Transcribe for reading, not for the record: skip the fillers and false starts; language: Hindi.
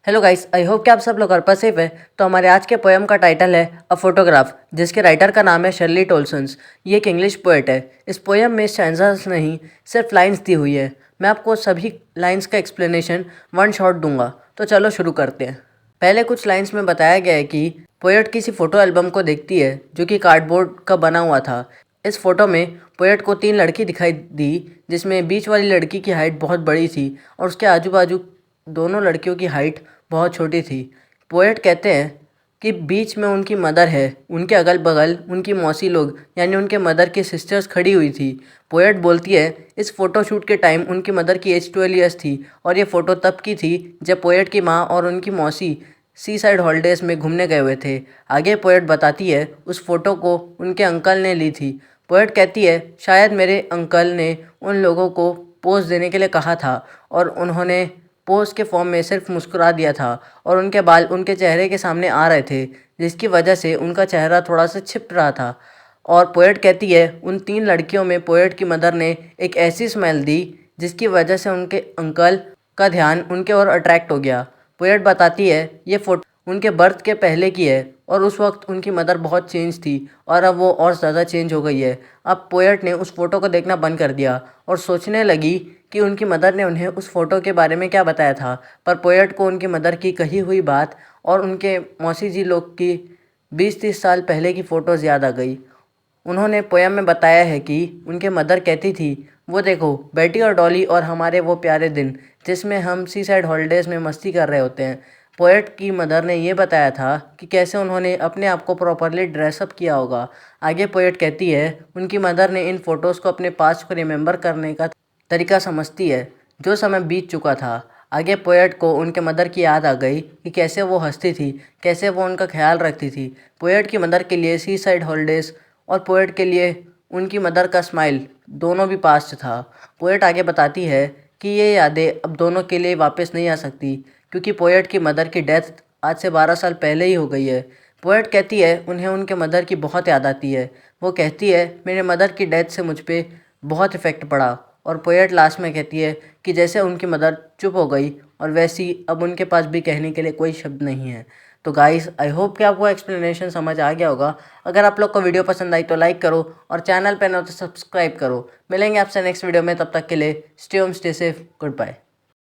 हेलो गाइस, आई होप कि आप सब लोग घर पर सेफ है। तो हमारे आज के पोएम का टाइटल है अ फोटोग्राफ, जिसके राइटर का नाम है शर्ली टोल्सन्स। ये एक इंग्लिश पोएट है। इस पोएम में स्टैंजास नहीं, सिर्फ लाइंस दी हुई है। मैं आपको सभी लाइंस का एक्सप्लेनेशन वन शॉट दूंगा। तो चलो शुरू करते हैं। पहले कुछ लाइंस में बताया गया है कि पोएट किसी फ़ोटो एल्बम को देखती है जो कि कार्डबोर्ड का बना हुआ था। इस फोटो में पोएट को 3 लड़की दिखाई दी, जिसमें बीच वाली लड़की की हाइट बहुत बड़ी थी और उसके आजू बाजू दोनों लड़कियों की हाइट बहुत छोटी थी। पोएट कहते हैं कि बीच में उनकी मदर है, उनके अगल बगल उनकी मौसी लोग यानी उनके मदर की सिस्टर्स खड़ी हुई थी। पोएट बोलती है इस फ़ोटोशूट के टाइम उनकी मदर की एज 12 ईयर्स थी और ये फ़ोटो तब की थी जब पोएट की माँ और उनकी मौसी सी साइड हॉलीडेज़ में घूमने गए हुए थे। आगे पोएट बताती है उस फ़ोटो को उनके अंकल ने ली थी। पोएट कहती है शायद मेरे अंकल ने उन लोगों को पोज देने के लिए कहा था और उन्होंने पोज के फॉर्म में सिर्फ मुस्कुरा दिया था और उनके बाल उनके चेहरे के सामने आ रहे थे, जिसकी वजह से उनका चेहरा थोड़ा सा छिप रहा था। और पोएट कहती है उन 3 लड़कियों में पोएट की मदर ने एक ऐसी स्माइल दी जिसकी वजह से उनके अंकल का ध्यान उनके ओर अट्रैक्ट हो गया। पोएट बताती है ये फोटो उनके बर्थ के पहले की है और उस वक्त उनकी मदर बहुत चेंज थी और अब वो और ज़्यादा चेंज हो गई है। अब पोएट ने उस फ़ोटो को देखना बंद कर दिया और सोचने लगी कि उनकी मदर ने उन्हें उस फ़ोटो के बारे में क्या बताया था। पर पोएट को उनकी मदर की कही हुई बात और उनके मौसी जी लोग की 20-30 साल पहले की फ़ोटोज़ याद आ गई। उन्होंने पोयम में बताया है कि उनके मदर कहती थी वो देखो बेटी और डॉली और हमारे वो प्यारे दिन जिसमें हम सी साइड हॉलीडेज़ में मस्ती कर रहे होते हैं। पोएट की मदर ने ये बताया था कि कैसे उन्होंने अपने आप को प्रॉपरली ड्रेसअप किया होगा। आगे पोएट कहती है उनकी मदर ने इन फ़ोटोज़ को अपने पास्ट को रिमेंबर करने का तरीका समझती है, जो समय बीत चुका था। आगे पोएट को उनके मदर की याद आ गई कि कैसे वो हंसती थी, कैसे वो उनका ख्याल रखती थी। पोएट की मदर के लिए सी साइड हॉलीडेज़ और पोएट के लिए उनकी मदर का स्माइल दोनों भी पास्ट था। पोएट आगे बताती है कि ये यादें अब दोनों के लिए वापस नहीं आ सकती, क्योंकि पोएट की मदर की डेथ आज से 12 साल पहले ही हो गई है। पोएट कहती है उन्हें उनके मदर की बहुत याद आती है। वो कहती है मेरे मदर की डेथ से मुझ पे बहुत इफ़ेक्ट पड़ा। और पोएट लास्ट में कहती है कि जैसे उनकी मदर चुप हो गई और वैसी अब उनके पास भी कहने के लिए कोई शब्द नहीं है। तो गाइस, आई होप कि आपको एक्सप्लेनेशन समझ आ गया होगा। अगर आप लोग को वीडियो पसंद आई तो लाइक करो और चैनल पे न हो तो सब्सक्राइब करो। मिलेंगे आपसे नेक्स्ट वीडियो में, तब तक के लिए stay home, stay safe, good bye.